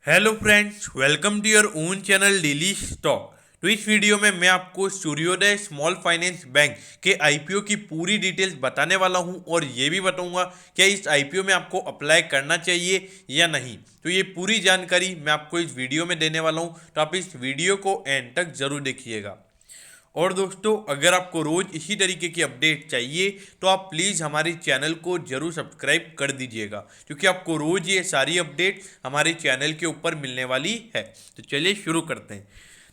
Hello friends, welcome to your own channel daily stock. तो इस वीडियो में मैं आपको सूर्योदय स्मॉल फाइनेंस बैंक के आईपीओ की पूरी डिटेल्स बताने वाला हूं और ये भी बताऊंगा क्या इस आईपीओ में आपको अप्लाई करना चाहिए या नहीं। तो ये पूरी जानकारी मैं आपको इस वीडियो में देने वाला हूं, तो आप इस वीडियो को एंड तक जरूर देखिएगा। और दोस्तों, अगर आपको रोज इसी तरीके की अपडेट चाहिए तो आप प्लीज़ हमारे चैनल को जरूर सब्सक्राइब कर दीजिएगा, क्योंकि आपको रोज ये सारी अपडेट हमारे चैनल के ऊपर मिलने वाली है। तो चलिए शुरू करते हैं।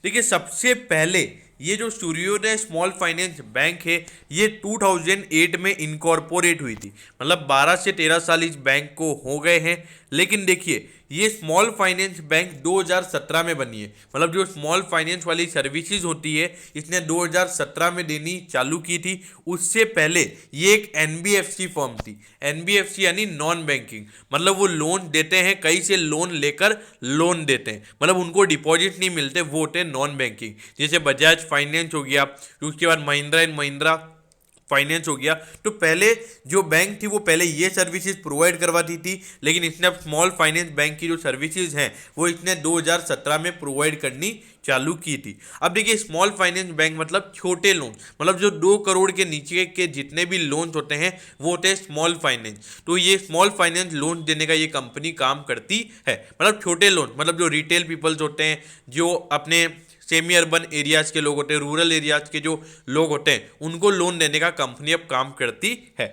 देखिए, सबसे पहले ये जो सूर्योदय स्मॉल फाइनेंस बैंक है, ये 2008 में इनकॉर्पोरेट हुई थी। मतलब 12 से 13 साल इस बैंक को हो गए हैं। लेकिन देखिए, ये स्मॉल फाइनेंस बैंक 2017 में बनी है। मतलब जो स्मॉल फाइनेंस वाली सर्विसेज होती है, इसने 2017 में देनी चालू की थी। उससे पहले ये एक एनबीएफसी फर्म थी। एनबीएफसी यानी नॉन बैंकिंग, मतलब वो लोन देते हैं, कहीं से लोन लेकर लोन देते हैं। मतलब उनको डिपॉजिट नहीं मिलते, वो होते हैं नॉन बैंकिंग। जैसे बजाज फाइनेंस हो गया, उसके बाद महिंद्रा एंड महिंद्रा फाइनेंस हो गया। तो पहले जो बैंक थी वो पहले ये सर्विसेज प्रोवाइड करवाती थी, लेकिन इसने अब स्मॉल फाइनेंस बैंक की जो सर्विसेज हैं वो इसने 2017 में प्रोवाइड करनी चालू की थी। अब देखिए, स्मॉल फाइनेंस बैंक मतलब छोटे लोन, मतलब जो 2 करोड़ के नीचे के जितने भी लोन्स होते हैं वो होते हैं स्मॉल फाइनेंस। तो ये स्मॉल फाइनेंस लोन देने का ये कंपनी काम करती है। मतलब छोटे लोन, मतलब जो रिटेल पीपल्स होते हैं, जो अपने सेमी अर्बन एरियाज के लोग होते हैं, रूरल एरियाज के जो लोग होते हैं, उनको लोन देने का कंपनी अब काम करती है।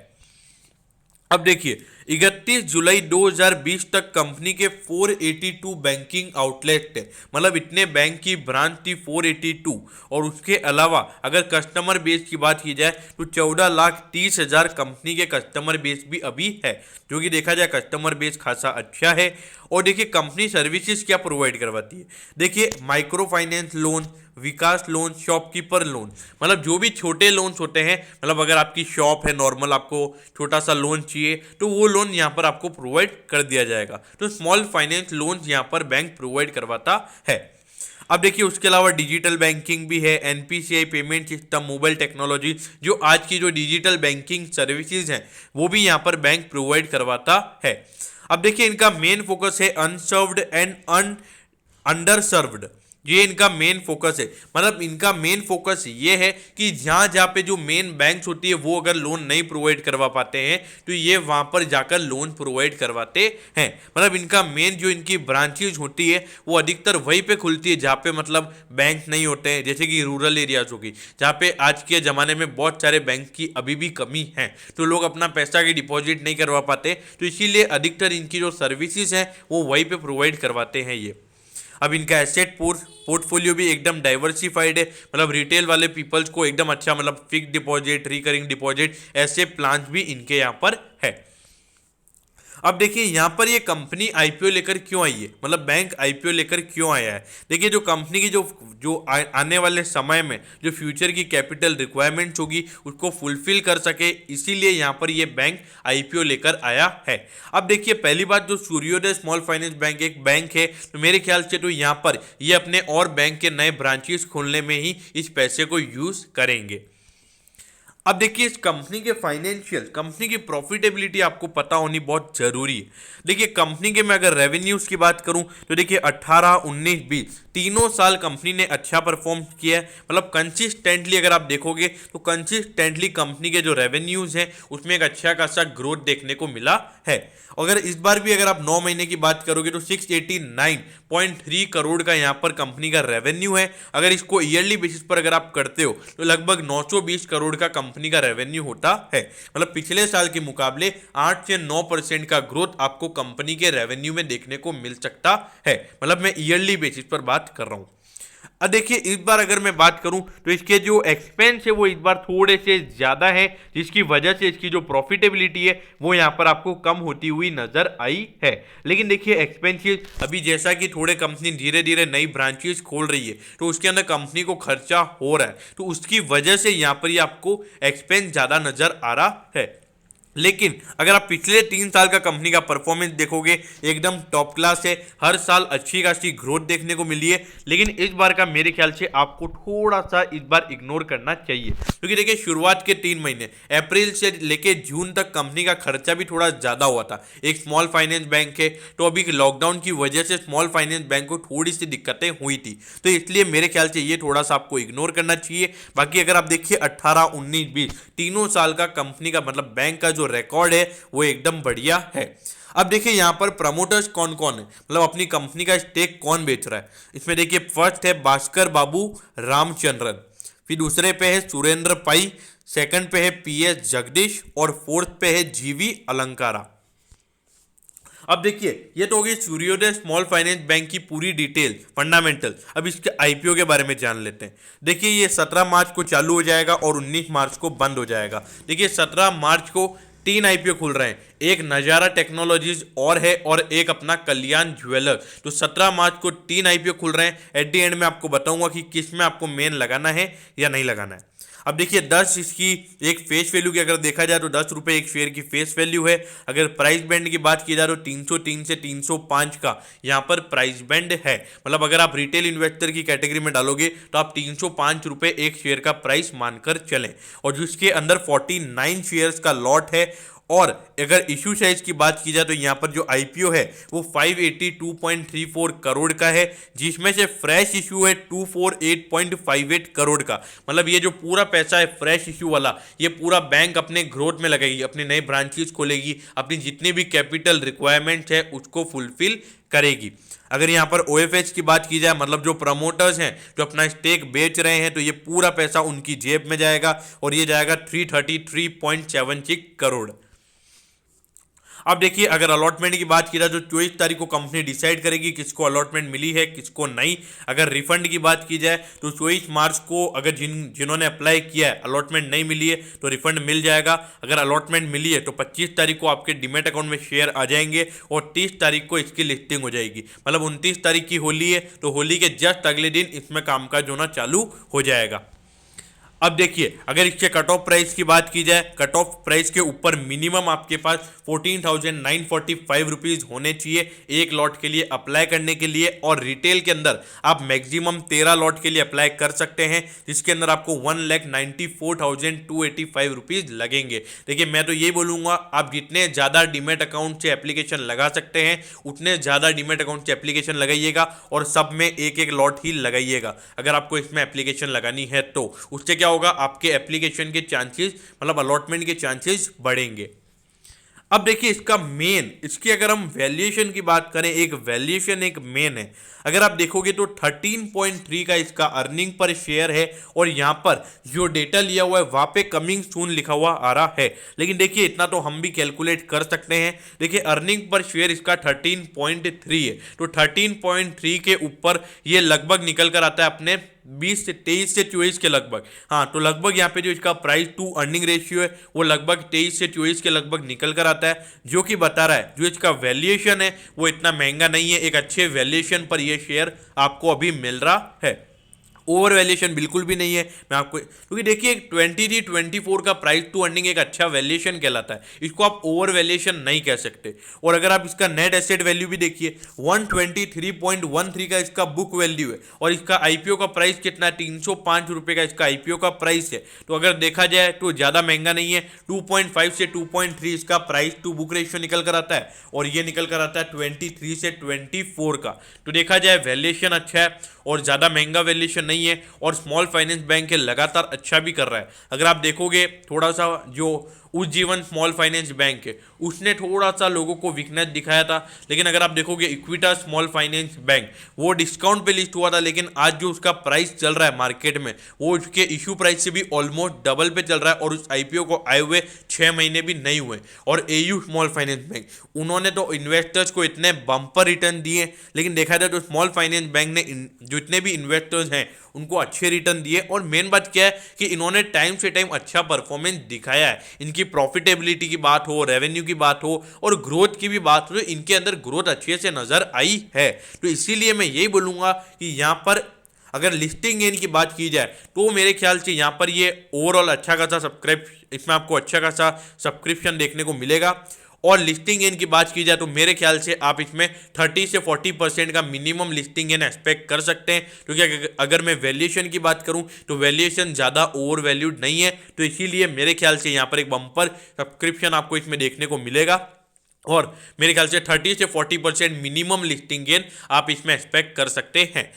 अब देखिए, 31 जुलाई 2020 तक कंपनी के 482 बैंकिंग आउटलेट थे। मतलब इतने बैंक की ब्रांच थी 482। और उसके अलावा अगर कस्टमर बेस की बात की जाए तो 14,30,000 कंपनी के कस्टमर बेस भी अभी है, जो कि देखा जाए कस्टमर बेस खासा अच्छा है। और देखिए, कंपनी सर्विसेज क्या प्रोवाइड करवाती है। देखिए, माइक्रो फाइनेंस लोन, विकास लोन, शॉपकीपर लोन, मतलब जो भी छोटे लोन्स होते हैं। मतलब अगर आपकी शॉप है नॉर्मल, आपको छोटा सा लोन चाहिए तो वो लोन यहाँ पर आपको प्रोवाइड कर दिया जाएगा। तो स्मॉल फाइनेंस लोन यहाँ पर बैंक प्रोवाइड करवाता है। अब देखिए, उसके अलावा डिजिटल बैंकिंग भी है, NPCI payment system, mobile technology, जो आज की जो डिजिटल बैंकिंग सर्विसेज हैं वो भी यहाँ पर बैंक प्रोवाइड करवाता है। अब देखिए, इनका मेन फोकस है अनसर्व्ड एंड अंडर सर्व्ड। ये इनका मेन फोकस है। मतलब इनका मेन फोकस ये है कि जहाँ जहाँ पे जो मेन बैंक्स होती है वो अगर लोन नहीं प्रोवाइड करवा पाते हैं तो ये वहाँ पर जाकर लोन प्रोवाइड करवाते हैं। मतलब इनका मेन जो इनकी ब्रांचेज होती है वो अधिकतर वहीं पे खुलती है जहाँ पे मतलब बैंक नहीं होते हैं, जैसे कि रूरल एरियाज होगी, जहाँ पे आज के ज़माने में बहुत सारे बैंक की अभी भी कमी है, तो लोग अपना पैसा की डिपॉजिट नहीं करवा पाते। तो इसीलिए अधिकतर इनकी जो सर्विसेज हैं वो वहीं पे प्रोवाइड करवाते हैं ये। अब इनका एसेट पोर्टफोलियो भी एकदम डाइवर्सिफाइड है। मतलब रिटेल वाले पीपल्स को एकदम अच्छा, मतलब फिक्स डिपॉजिट, रिकरिंग डिपॉजिट, ऐसे प्लान भी इनके यहाँ पर है। अब देखिए, यहाँ पर ये कंपनी आईपीओ लेकर क्यों आई है, मतलब बैंक आईपीओ लेकर क्यों आया है। देखिए, जो कंपनी की जो जो आने वाले समय में जो फ्यूचर की कैपिटल रिक्वायरमेंट्स होगी उसको फुलफिल कर सके, इसीलिए यहाँ पर ये बैंक आईपीओ लेकर आया है। अब देखिए, पहली बात, जो सूर्योदय स्मॉल फाइनेंस बैंक एक बैंक है, तो मेरे ख्याल से तो यहाँ पर ये अपने और बैंक के नए ब्रांचेस खोलने में ही इस पैसे को यूज करेंगे। अब देखिए, इस कंपनी के फाइनेंशियल, कंपनी की प्रॉफिटेबिलिटी आपको पता होनी बहुत जरूरी है। देखिए, कंपनी के मैं अगर रेवेन्यूज की बात करूं तो देखिए 18, 19, 20 तीनों साल कंपनी ने अच्छा परफॉर्म किया है। मतलब कंसिस्टेंटली अगर आप देखोगे तो कंसिस्टेंटली कंपनी के जो रेवेन्यूज हैं उसमें एक अच्छा खासा ग्रोथ देखने को मिला है। अगर इस बार भी अगर आप 9 महीने की बात करोगे तो 689.3 करोड़ का यहाँ पर कंपनी का रेवेन्यू है। अगर इसको ईयरली बेसिस पर अगर आप करते हो तो लगभग 920 करोड़ का कंपनी का रेवेन्यू होता है। मतलब पिछले साल के मुकाबले 8 से 9% का ग्रोथ आपको कंपनी के रेवेन्यू में देखने को मिल सकता है। मतलब मैं ईयरली बेसिस पर बात कर रहा हूँ। अब देखिए, इस बार अगर मैं बात करूं तो इसके जो एक्सपेंस है वो इस बार थोड़े से ज़्यादा है, जिसकी वजह से इसकी जो प्रॉफिटेबिलिटी है वो यहाँ पर आपको कम होती हुई नजर आई है। लेकिन देखिए, एक्सपेंसेस अभी जैसा कि थोड़े कंपनी धीरे धीरे नई ब्रांचेस खोल रही है तो उसके अंदर कंपनी को खर्चा हो रहा है, तो उसकी वजह से यहाँ पर ही आपको एक्सपेंस ज़्यादा नजर आ रहा है। लेकिन अगर आप पिछले 3 साल का कंपनी का परफॉर्मेंस देखोगे एकदम टॉप क्लास है, हर साल अच्छी खासी ग्रोथ देखने को मिली है। लेकिन इस बार का मेरे ख्याल से आपको थोड़ा सा इस बार इग्नोर करना चाहिए, क्योंकि देखिए शुरुआत के 3 महीने अप्रैल से लेके जून तक कंपनी का खर्चा भी थोड़ा ज़्यादा हुआ था। एक स्मॉल फाइनेंस बैंक है, तो अभी लॉकडाउन की वजह से स्मॉल फाइनेंस बैंक को थोड़ी सी दिक्कतें हुई थी, तो इसलिए मेरे ख्याल से ये थोड़ा सा आपको इग्नोर करना चाहिए। बाकी अगर आप देखिए 18, 19, 20 तीनों साल का कंपनी का मतलब बैंक का जो रिकॉर्ड है वो एकदम बढ़िया है। अब देखिए यहाँ पर प्रमोटर्स कौन कौन है, मतलब अपनी कंपनी का स्टेक कौन बेच रहा है। इसमें देखिए फर्स्ट है भास्कर बाबू रामचंद्रन, फिर दूसरे पे है सुरेंद्र पाई, सेकंड पे है PS जगदीश और फोर्थ पे है GV अलंकारा। अब देखिए ये तो हो गई सूर्योदय स्मॉल फाइनेंस बैंक की पूरी डिटेल फंडामेंटल। अब इसके IPO के बारे में जान लेते हैं। देखिए ये 17 मार्च को चालू हो जाएगा और 19 मार्च को बंद हो जाएगा। देखिए 17 मार्च को 3 IPO खुल रहे हैं, एक नजारा टेक्नोलॉजीज और है और एक अपना कल्याण ज्वेलर। तो 17 मार्च को 3 IPO खुल रहे हैं। एट दी एंड में आपको बताऊंगा कि किस में आपको मेन लगाना है या नहीं लगाना है। अब देखिए 10 इसकी एक फेस वैल्यू की अगर देखा जाए तो 10 रुपये एक शेयर की फेस वैल्यू है। अगर प्राइस बैंड की बात की जाए तो 303 से 305 का यहाँ पर प्राइस बैंड है। मतलब अगर आप रिटेल इन्वेस्टर की कैटेगरी में डालोगे तो आप 305 रुपये एक शेयर का प्राइस मानकर चलें, और जिसके अंदर 49 शेयर्स का लॉट है। और अगर इशू साइज की बात की जाए तो यहाँ पर जो IPO है वो 582.34 करोड़ का है, जिसमें से फ्रेश इशू है 248.58 करोड़ का। मतलब ये जो पूरा पैसा है फ्रेश इशू वाला, ये पूरा बैंक अपने ग्रोथ में लगेगी, अपने नए ब्रांचेस खोलेगी, अपनी जितनी भी कैपिटल रिक्वायरमेंट है उसको फुलफिल करेगी। अगर यहाँ पर OFH की बात की जाए, मतलब जो प्रमोटर्स हैं जो अपना स्टेक बेच रहे हैं, तो ये पूरा पैसा उनकी जेब में जाएगा और ये जाएगा 333.76 करोड़। अब देखिए अगर अलॉटमेंट की बात की जाए तो 24 तारीख को कंपनी डिसाइड करेगी किसको अलॉटमेंट मिली है किसको नहीं। अगर रिफंड की बात की जाए तो 24 मार्च को अगर जिन्होंने अप्लाई किया है अलॉटमेंट नहीं मिली है तो रिफंड मिल जाएगा। अगर अलॉटमेंट मिली है तो 25 तारीख को आपके डीमैट अकाउंट में शेयर आ जाएंगे और 30 तारीख को इसकी लिस्टिंग हो जाएगी। मतलब 29 तारीख की होली है तो होली के जस्ट अगले दिन इसमें कामकाज होना चालू हो जाएगा। अब देखिए अगर इसके कट ऑफ प्राइस की बात की जाए, कट ऑफ प्राइस के ऊपर मिनिमम आपके पास 14,945 रुपीज होने चाहिए एक लॉट के लिए अप्लाई करने के लिए। और रिटेल के अंदर आप मैक्सिमम 13 लॉट के लिए अप्लाई कर सकते हैं, जिसके अंदर आपको 1,94,285 रुपीज लगेंगे। देखिए मैं तो ये बोलूंगा आप जितने ज़्यादा डीमेट अकाउंट से एप्लीकेशन लगा सकते हैं उतने ज़्यादा डीमेट अकाउंट से एप्लीकेशन लगाइएगा और सब में एक एक लॉट ही लगाइएगा अगर आपको इसमें एप्लीकेशन लगानी है तो। उससे क्या होगा, आपके एप्लीकेशन के चांसेस मतलब अलॉटमेंट के चांसेस बढ़ेंगे। अब देखिए इसका मेन, इसकी अगर हम वैल्यूएशन की बात करें, एक वैल्यूएशन एक मेन है। अगर आप देखोगे तो 13.3 का इसका अर्निंग पर शेयर है और यहां पर जो डेटा लिया हुआ है वहां पे कमिंग सून लिखा हुआ आ रहा है। लेकिन देखिए इतना तो हम भी कैलकुलेट कर सकते हैं। देखिए अर्निंग पर शेयर इसका 13.3 है, तो 13.3 के ऊपर ये लगभग निकल कर आता है अपने 20 से 23 से 24 के लगभग। हाँ तो लगभग यहाँ पे जो इसका प्राइस टू अर्निंग रेशियो है वो लगभग 23 से 24 के लगभग निकल कर आता है, जो कि बता रहा है जो इसका वैल्यूएशन है वो इतना महंगा नहीं है। एक अच्छे वैल्यूएशन पर ये शेयर आपको अभी मिल रहा है, ओवर वैल्यूएशन बिल्कुल भी नहीं है। मैं आपको क्योंकि देखिए 23-24 का प्राइस टू अर्निंग एक अच्छा वैल्यूएशन कहलाता है, इसको आप ओवर वैल्यूएशन नहीं कह सकते। और अगर आप इसका नेट एसेट वैल्यू भी देखिए 123.13 का इसका बुक वैल्यू है और इसका IPO का प्राइस कितना है, 305 रुपये का इसका IPO का प्राइस है। तो अगर देखा जाए तो ज़्यादा महंगा नहीं है, 2.5 से 2.3 इसका प्राइस टू बुक रेशियो निकल कर आता है और ये निकल कर आता है 23 से 24 का। तो देखा जाए वैल्यूएशन अच्छा है और ज़्यादा महंगा वैल्यूएशन नहीं है और स्मॉल फाइनेंस बैंक है लगातार अच्छा भी कर रहा है। अगर आप देखोगे थोड़ा सा जो उज्जीवन स्मॉल फाइनेंस बैंक है उसने थोड़ा सा लोगों को वीकनेस दिखाया था, लेकिन अगर आप देखोगे इक्विटा स्मॉल फाइनेंस बैंक वो डिस्काउंट पे लिस्ट हुआ था, लेकिन आज जो उसका प्राइस चल रहा है मार्केट में वो उसके इशू प्राइस से भी ऑलमोस्ट डबल पे चल रहा है और उस IPO को आए हुए 6 महीने भी नहीं हुए। और AU स्मॉल फाइनेंस बैंक उन्होंने तो इन्वेस्टर्स को इतने बम्पर रिटर्न दिए, लेकिन देखा जाए तो स्मॉल फाइनेंस बैंक ने जो इतने भी इन्वेस्टर्स हैं उनको अच्छे रिटर्न दिए। और मेन बात क्या है कि इन्होंने टाइम से टाइम अच्छा परफॉर्मेंस दिखाया है। इनकी प्रॉफिटेबिलिटी की बात हो, रेवेन्यू की बात हो और ग्रोथ की भी बात हो, इनके अंदर ग्रोथ अच्छे से नजर आई है। तो इसीलिए मैं यही बोलूंगा कि यहाँ पर अगर लिस्टिंग गेन की बात की जाए तो मेरे ख्याल से यहाँ पर ये ओवरऑल अच्छा खासा इसमें आपको अच्छा खासा सब्सक्रिप्शन देखने को मिलेगा। और लिस्टिंग गेन की बात की जाए तो मेरे ख्याल से आप इसमें 30 से 40% का मिनिमम लिस्टिंग गेन एक्सपेक्ट कर सकते हैं, क्योंकि अगर मैं वैल्यूएशन की बात करूं तो वैल्यूएशन ज़्यादा ओवर वैल्यूड नहीं है, तो इसीलिए मेरे ख्याल से यहाँ पर एक बम्पर सब्सक्रिप्शन आपको इसमें देखने को मिलेगा। और मेरे ख्याल से 30 से 40% मिनिमम लिस्टिंग गेन आप इसमें एक्सपेक्ट कर सकते हैं।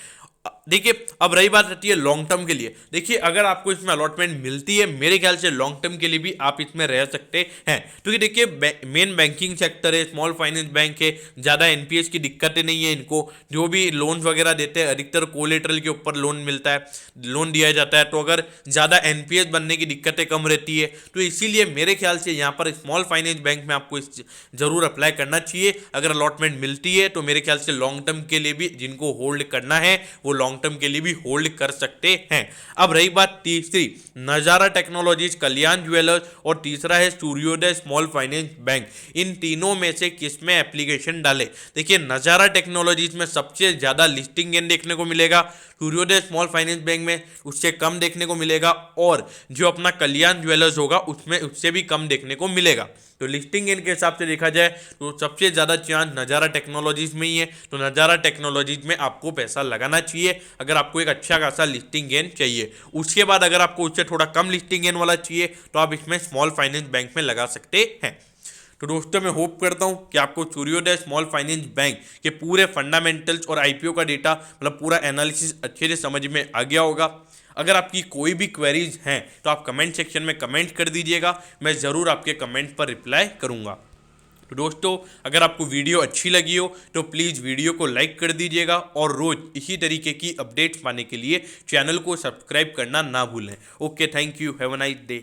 देखिए, अब रही बात रहती है लॉन्ग टर्म के लिए। देखिए, अगर आपको इसमें अलॉटमेंट मिलती है, मेरे ख्याल से लॉन्ग टर्म के लिए भी आप इसमें रह सकते हैं, क्योंकि देखिए मेन बैंकिंग सेक्टर है, स्मॉल फाइनेंस बैंक है, ज़्यादा एनपीएस की दिक्कतें नहीं है इनको। जो भी लोन वगैरह देते हैं अधिकतर कोलेटरल के ऊपर लोन मिलता है, लोन दिया जाता है, तो अगर ज़्यादा एनपीएस बनने की दिक्कतें कम रहती है, तो इसीलिए मेरे ख्याल से यहाँ पर स्मॉल फाइनेंस बैंक में आपको ज़रूर अप्लाई करना चाहिए। अगर अलॉटमेंट मिलती है तो मेरे ख्याल से लॉन्ग टर्म के लिए भी जिनको होल्ड करना है वो लॉन्ग टर्म के लिए भी होल्ड कर सकते हैं। अब रही बात तीसरी, नजारा टेक्नोलॉजीज, कल्याण ज्वेलर्स और तीसरा है सूर्योदय स्मॉल फाइनेंस बैंक। इन तीनों में से किस में एप्लीकेशन डाले? देखिए, नजारा टेक्नोलॉजीज में सबसे ज्यादा लिस्टिंग गेन देखने को मिलेगा, सूर्योदय स्मॉल फाइनेंस बैंक में उससे कम देखने को मिलेगा, और जो अपना कल्याण ज्वेलर्स होगा उसमें उससे भी कम देखने को मिलेगा। तो लिस्टिंग गेन के हिसाब से देखा जाए तो सबसे ज़्यादा चांस नज़ारा टेक्नोलॉजीज में ही है, तो नज़ारा टेक्नोलॉजीज में आपको पैसा लगाना चाहिए अगर आपको एक अच्छा खासा लिस्टिंग गेन चाहिए। उसके बाद अगर आपको उससे थोड़ा कम लिस्टिंग गेन वाला चाहिए तो आप इसमें स्मॉल फाइनेंस बैंक में लगा सकते हैं। तो दोस्तों, मैं होप करता हूं कि आपको सूर्योदय स्मॉल फाइनेंस बैंक के पूरे फंडामेंटल्स और आईपीओ का डेटा मतलब पूरा एनालिसिस अच्छे से समझ में आ गया होगा। अगर आपकी कोई भी क्वेरीज हैं तो आप कमेंट सेक्शन में कमेंट कर दीजिएगा, मैं ज़रूर आपके कमेंट पर रिप्लाई करूंगा। तो दोस्तों, अगर आपको वीडियो अच्छी लगी हो तो प्लीज़ वीडियो को लाइक कर दीजिएगा, और रोज़ इसी तरीके की अपडेट्स पाने के लिए चैनल को सब्सक्राइब करना ना भूलें। Okay, thank you, have a nice day.